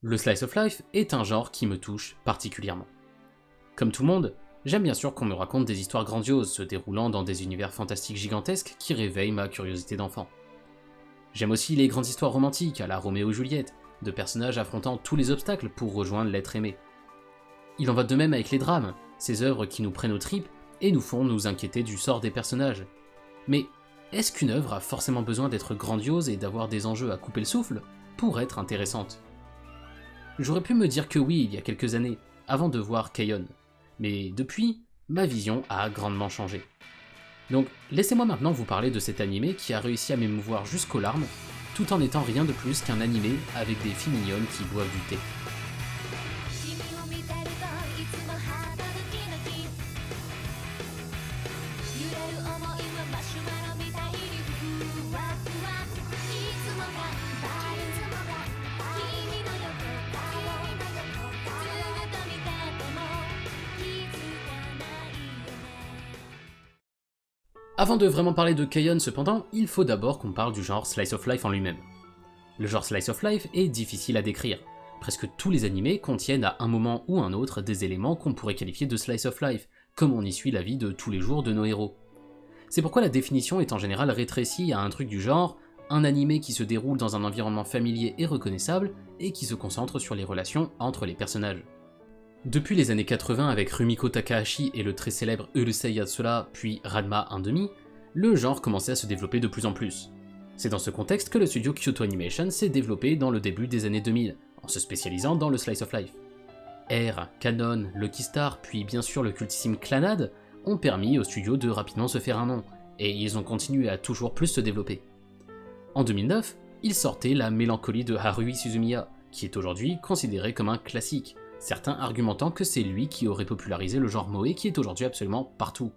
Le slice of life est un genre qui me touche particulièrement. Comme tout le monde, j'aime bien sûr qu'on me raconte des histoires grandioses se déroulant dans des univers fantastiques gigantesques qui réveillent ma curiosité d'enfant. J'aime aussi les grandes histoires romantiques à la Roméo et Juliette, de personnages affrontant tous les obstacles pour rejoindre l'être aimé. Il en va de même avec les drames, ces œuvres qui nous prennent aux tripes et nous font nous inquiéter du sort des personnages. Mais est-ce qu'une œuvre a forcément besoin d'être grandiose et d'avoir des enjeux à couper le souffle pour être intéressante? J'aurais pu me dire que oui il y a quelques années, avant de voir K-On! Mais depuis, ma vision a grandement changé. Donc laissez-moi maintenant vous parler de cet animé qui a réussi à m'émouvoir jusqu'aux larmes, tout en étant rien de plus qu'un animé avec des filles mignonnes qui boivent du thé. Avant de vraiment parler de K-On! Cependant, il faut d'abord qu'on parle du genre Slice of Life en lui-même. Le genre Slice of Life est difficile à décrire. Presque tous les animés contiennent à un moment ou un autre des éléments qu'on pourrait qualifier de Slice of Life, comme on y suit la vie de tous les jours de nos héros. C'est pourquoi la définition est en général rétrécie à un truc du genre un animé qui se déroule dans un environnement familier et reconnaissable et qui se concentre sur les relations entre les personnages. Depuis les années 80 avec Rumiko Takahashi et le très célèbre Urusei Yatsura puis Ranma 1/2, le genre commençait à se développer de plus en plus. C'est dans ce contexte que le studio Kyoto Animation s'est développé dans le début des années 2000, en se spécialisant dans le slice of life. Air, Kanon, Lucky Star, puis bien sûr le cultissime Clannad ont permis au studio de rapidement se faire un nom, et ils ont continué à toujours plus se développer. En 2009, ils sortaient La Mélancolie de Haruhi Suzumiya, qui est aujourd'hui considéré comme un classique, certains argumentant que c'est lui qui aurait popularisé le genre moe qui est aujourd'hui absolument partout.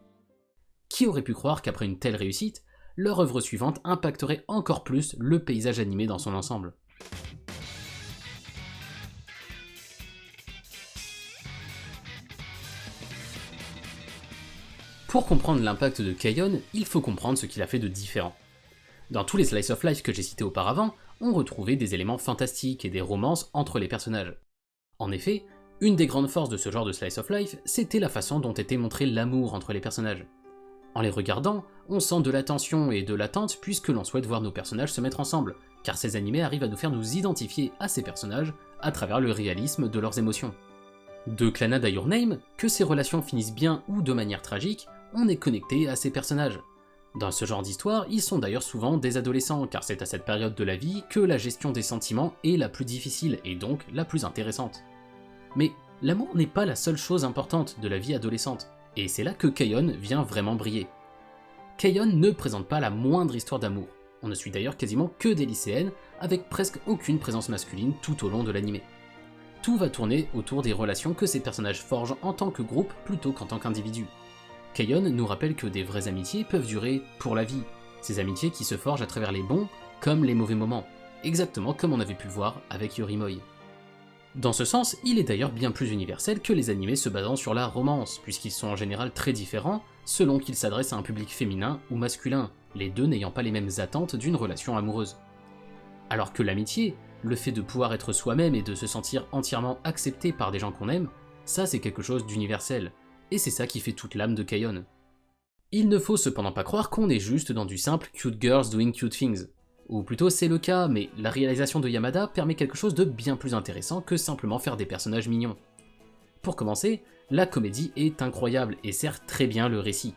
Qui aurait pu croire qu'après une telle réussite, leur œuvre suivante impacterait encore plus le paysage animé dans son ensemble? Pour comprendre l'impact de K-On!, il faut comprendre ce qu'il a fait de différent. Dans tous les slice of life que j'ai cités auparavant, on retrouvait des éléments fantastiques et des romances entre les personnages. En effet, une des grandes forces de ce genre de slice of life, c'était la façon dont était montré l'amour entre les personnages. En les regardant, on sent de la tension et de l'attente puisque l'on souhaite voir nos personnages se mettre ensemble, car ces animés arrivent à nous faire nous identifier à ces personnages à travers le réalisme de leurs émotions. De Clannad à Your Name, que ces relations finissent bien ou de manière tragique, on est connecté à ces personnages. Dans ce genre d'histoire, ils sont d'ailleurs souvent des adolescents, car c'est à cette période de la vie que la gestion des sentiments est la plus difficile et donc la plus intéressante. Mais l'amour n'est pas la seule chose importante de la vie adolescente, et c'est là que K-On! Vient vraiment briller. K-On! Ne présente pas la moindre histoire d'amour, on ne suit d'ailleurs quasiment que des lycéennes, avec presque aucune présence masculine tout au long de l'anime. Tout va tourner autour des relations que ces personnages forgent en tant que groupe plutôt qu'en tant qu'individus. K-On! Nous rappelle que des vraies amitiés peuvent durer pour la vie, ces amitiés qui se forgent à travers les bons comme les mauvais moments, exactement comme on avait pu le voir avec Yorimoi. Dans ce sens, il est d'ailleurs bien plus universel que les animés se basant sur la romance, puisqu'ils sont en général très différents selon qu'ils s'adressent à un public féminin ou masculin, les deux n'ayant pas les mêmes attentes d'une relation amoureuse. Alors que l'amitié, le fait de pouvoir être soi-même et de se sentir entièrement accepté par des gens qu'on aime, ça c'est quelque chose d'universel, et c'est ça qui fait toute l'âme de K-On! Il ne faut cependant pas croire qu'on est juste dans du simple cute girls doing cute things. Ou plutôt c'est le cas, mais la réalisation de Yamada permet quelque chose de bien plus intéressant que simplement faire des personnages mignons. Pour commencer, la comédie est incroyable et sert très bien le récit.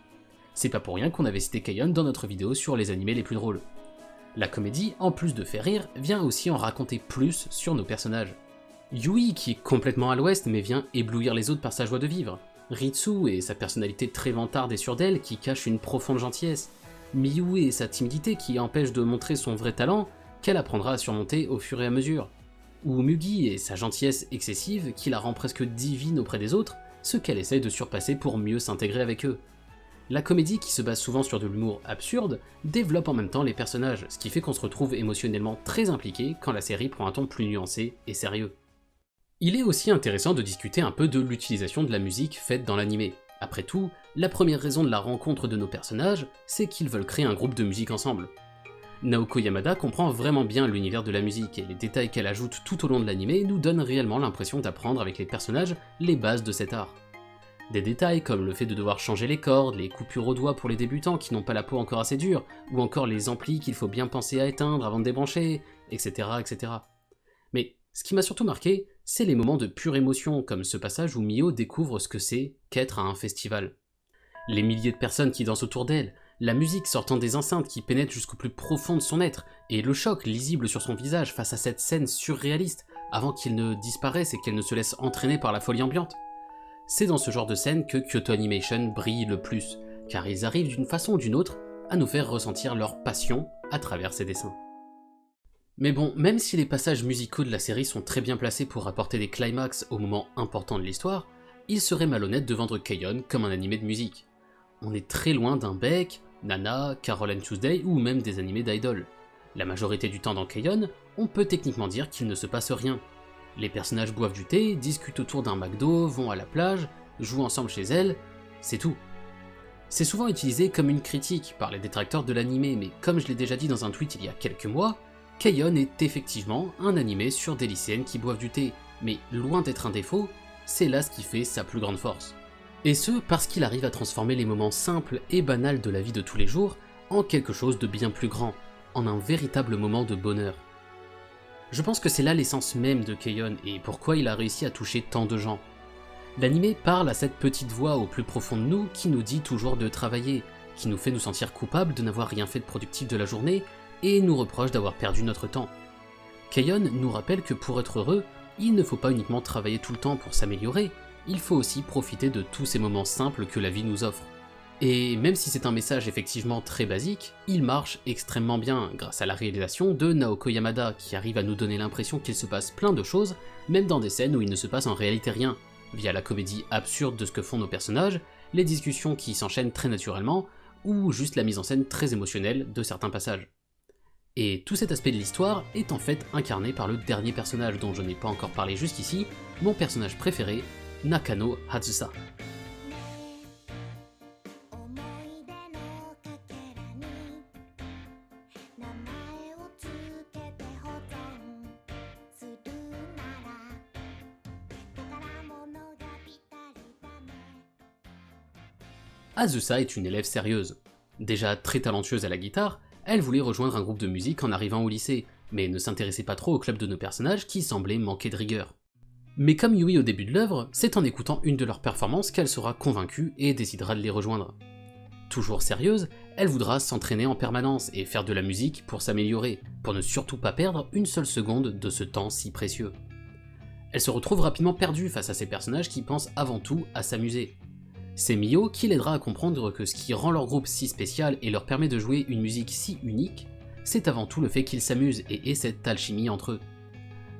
C'est pas pour rien qu'on avait cité K-On! Dans notre vidéo sur les animés les plus drôles. La comédie, en plus de faire rire, vient aussi en raconter plus sur nos personnages. Yui qui est complètement à l'ouest mais vient éblouir les autres par sa joie de vivre. Ritsu et sa personnalité très vantarde et sûre d'elle qui cache une profonde gentillesse. Miyu et sa timidité qui empêche de montrer son vrai talent, qu'elle apprendra à surmonter au fur et à mesure. Ou Mugi et sa gentillesse excessive qui la rend presque divine auprès des autres, ce qu'elle essaie de surpasser pour mieux s'intégrer avec eux. La comédie qui se base souvent sur de l'humour absurde, développe en même temps les personnages, ce qui fait qu'on se retrouve émotionnellement très impliqué quand la série prend un ton plus nuancé et sérieux. Il est aussi intéressant de discuter un peu de l'utilisation de la musique faite dans l'anime. Après tout, la première raison de la rencontre de nos personnages, c'est qu'ils veulent créer un groupe de musique ensemble. Naoko Yamada comprend vraiment bien l'univers de la musique, et les détails qu'elle ajoute tout au long de l'anime nous donnent réellement l'impression d'apprendre avec les personnages les bases de cet art. Des détails comme le fait de devoir changer les cordes, les coupures aux doigts pour les débutants qui n'ont pas la peau encore assez dure, ou encore les amplis qu'il faut bien penser à éteindre avant de débrancher, etc. etc. Mais ce qui m'a surtout marqué, c'est les moments de pure émotion, comme ce passage où Mio découvre ce que c'est qu'être à un festival. Les milliers de personnes qui dansent autour d'elle, la musique sortant des enceintes qui pénètre jusqu'au plus profond de son être, et le choc lisible sur son visage face à cette scène surréaliste, avant qu'il ne disparaisse et qu'elle ne se laisse entraîner par la folie ambiante. C'est dans ce genre de scène que Kyoto Animation brille le plus, car ils arrivent d'une façon ou d'une autre à nous faire ressentir leur passion à travers ces dessins. Mais bon, même si les passages musicaux de la série sont très bien placés pour apporter des climax aux moments importants de l'histoire, il serait malhonnête de vendre K-On! Comme un animé de musique. On est très loin d'un Beck, Nana, Carol and Tuesday ou même des animés d'idol. La majorité du temps dans K-On!, on peut techniquement dire qu'il ne se passe rien. Les personnages boivent du thé, discutent autour d'un McDo, vont à la plage, jouent ensemble chez elle, c'est tout. C'est souvent utilisé comme une critique par les détracteurs de l'animé, mais comme je l'ai déjà dit dans un tweet il y a quelques mois, K-On! Est effectivement un animé sur des lycéennes qui boivent du thé, mais loin d'être un défaut, c'est là ce qui fait sa plus grande force. Et ce, parce qu'il arrive à transformer les moments simples et banals de la vie de tous les jours en quelque chose de bien plus grand, en un véritable moment de bonheur. Je pense que c'est là l'essence même de K-On! Et pourquoi il a réussi à toucher tant de gens. L'animé parle à cette petite voix au plus profond de nous qui nous dit toujours de travailler, qui nous fait nous sentir coupables de n'avoir rien fait de productif de la journée et nous reproche d'avoir perdu notre temps. K-On! Nous rappelle que pour être heureux, il ne faut pas uniquement travailler tout le temps pour s'améliorer, il faut aussi profiter de tous ces moments simples que la vie nous offre. Et même si c'est un message effectivement très basique, il marche extrêmement bien grâce à la réalisation de Naoko Yamada qui arrive à nous donner l'impression qu'il se passe plein de choses, même dans des scènes où il ne se passe en réalité rien, via la comédie absurde de ce que font nos personnages, les discussions qui s'enchaînent très naturellement, ou juste la mise en scène très émotionnelle de certains passages. Et tout cet aspect de l'histoire est en fait incarné par le dernier personnage dont je n'ai pas encore parlé jusqu'ici, mon personnage préféré, Nakano Hatsusa. Hatsusa est une élève sérieuse. Déjà très talentueuse à la guitare, elle voulait rejoindre un groupe de musique en arrivant au lycée, mais ne s'intéressait pas trop au club de nos personnages qui semblait manquer de rigueur. Mais comme Yui au début de l'œuvre, c'est en écoutant une de leurs performances qu'elle sera convaincue et décidera de les rejoindre. Toujours sérieuse, elle voudra s'entraîner en permanence et faire de la musique pour s'améliorer, pour ne surtout pas perdre une seule seconde de ce temps si précieux. Elle se retrouve rapidement perdue face à ces personnages qui pensent avant tout à s'amuser. C'est Mio qui l'aidera à comprendre que ce qui rend leur groupe si spécial et leur permet de jouer une musique si unique, c'est avant tout le fait qu'ils s'amusent et aient cette alchimie entre eux.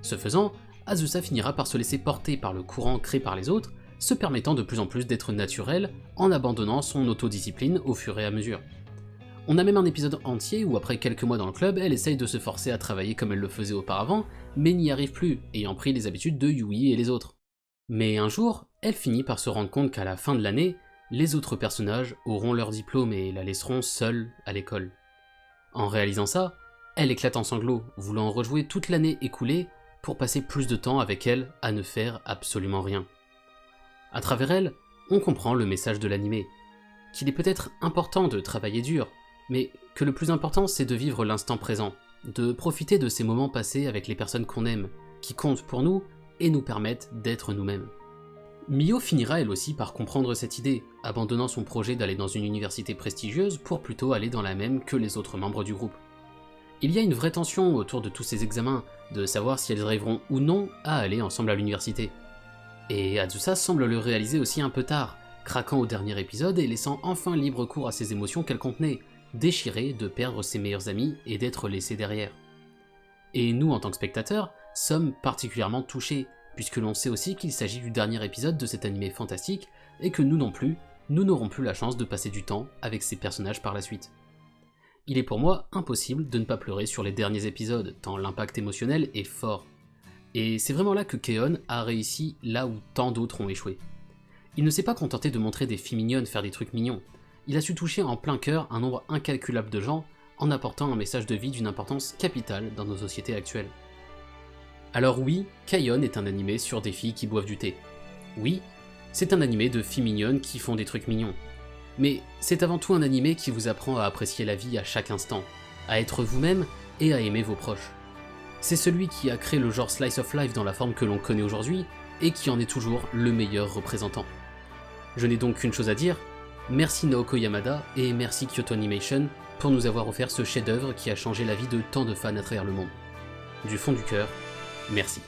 Ce faisant, Hatsusa finira par se laisser porter par le courant créé par les autres, se permettant de plus en plus d'être naturelle en abandonnant son autodiscipline au fur et à mesure. On a même un épisode entier où après quelques mois dans le club, elle essaye de se forcer à travailler comme elle le faisait auparavant, mais n'y arrive plus, ayant pris les habitudes de Yui et les autres. Mais un jour, elle finit par se rendre compte qu'à la fin de l'année, les autres personnages auront leur diplôme et la laisseront seule à l'école. En réalisant ça, elle éclate en sanglots, voulant rejouer toute l'année écoulée pour passer plus de temps avec elle à ne faire absolument rien. À travers elle, on comprend le message de l'animé, qu'il est peut-être important de travailler dur, mais que le plus important c'est de vivre l'instant présent, de profiter de ces moments passés avec les personnes qu'on aime, qui comptent pour nous et nous permettent d'être nous-mêmes. Mio finira elle aussi par comprendre cette idée, abandonnant son projet d'aller dans une université prestigieuse pour plutôt aller dans la même que les autres membres du groupe. Il y a une vraie tension autour de tous ces examens, de savoir si elles arriveront ou non à aller ensemble à l'université. Et Hatsusa semble le réaliser aussi un peu tard, craquant au dernier épisode et laissant enfin libre cours à ses émotions qu'elle contenait, déchirée de perdre ses meilleurs amis et d'être laissée derrière. Et nous, en tant que spectateurs, sommes particulièrement touchés, puisque l'on sait aussi qu'il s'agit du dernier épisode de cet animé fantastique, et que nous non plus, nous n'aurons plus la chance de passer du temps avec ces personnages par la suite. Il est pour moi impossible de ne pas pleurer sur les derniers épisodes, tant l'impact émotionnel est fort. Et c'est vraiment là que K-On! A réussi là où tant d'autres ont échoué. Il ne s'est pas contenté de montrer des filles mignonnes faire des trucs mignons, il a su toucher en plein cœur un nombre incalculable de gens en apportant un message de vie d'une importance capitale dans nos sociétés actuelles. Alors oui, K-On! Est un animé sur des filles qui boivent du thé. Oui, c'est un animé de filles mignonnes qui font des trucs mignons. Mais c'est avant tout un animé qui vous apprend à apprécier la vie à chaque instant, à être vous-même et à aimer vos proches. C'est celui qui a créé le genre Slice of Life dans la forme que l'on connaît aujourd'hui, et qui en est toujours le meilleur représentant. Je n'ai donc qu'une chose à dire, merci Naoko Yamada et merci Kyoto Animation pour nous avoir offert ce chef-d'œuvre qui a changé la vie de tant de fans à travers le monde. Du fond du cœur, merci.